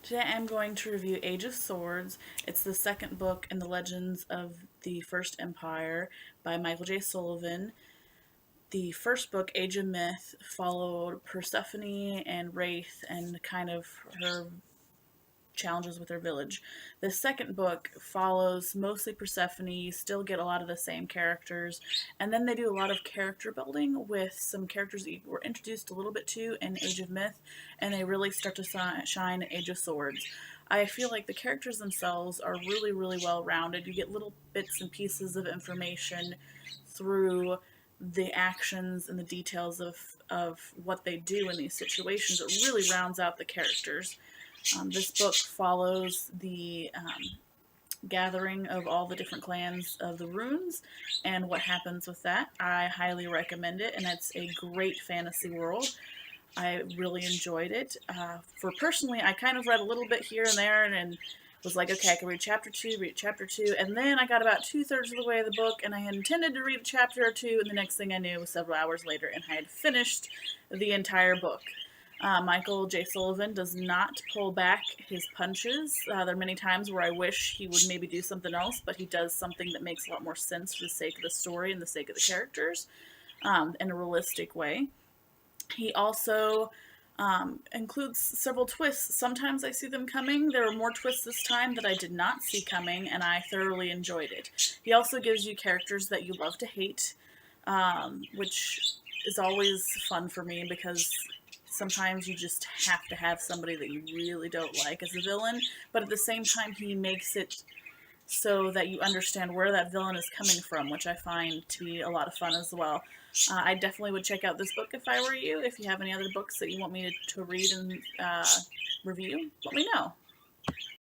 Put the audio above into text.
Today I'm going to review Age of Swords. It's the second book in the Legends of the First Empire by Michael J Sullivan. The first book, Age of Myth, followed Persephone and Wraith and kind of her challenges with her village. The second book follows mostly Persephone. You still get a lot of the same characters, and then they do a lot of character building with some characters that you were introduced a little bit to in Age of Myth, and they really start to shine in Age of Swords. I feel like the characters themselves are really, really well rounded. You get little bits and pieces of information through the actions and the details of what they do in these situations. It really rounds out the characters. This book follows the gathering of all the different clans of the runes and what happens with that. I highly recommend it, and it's a great fantasy world. I really enjoyed it. For personally, I kind of read a little bit here and there and was like, okay, I can read chapter 2, and then I got about 2/3 of the way of the book, and I had intended to read a chapter or two, and the next thing I knew was several hours later, and I had finished the entire book. Michael J Sullivan does not pull back his punches. There are many times where I wish he would maybe do something else, but he does something that makes a lot more sense for the sake of the story and the sake of the characters, in a realistic way. He also includes several twists. Sometimes I see them coming. There were more twists this time that I did not see coming, and I thoroughly enjoyed it. He also gives you characters that you love to hate, which is always fun for me because sometimes you just have to have somebody that you really don't like as a villain, but at the same time he makes it so that you understand where that villain is coming from, which I find to be a lot of fun as well. I definitely would check out this book if I were you. If you have any other books that you want me to read and review, let me know.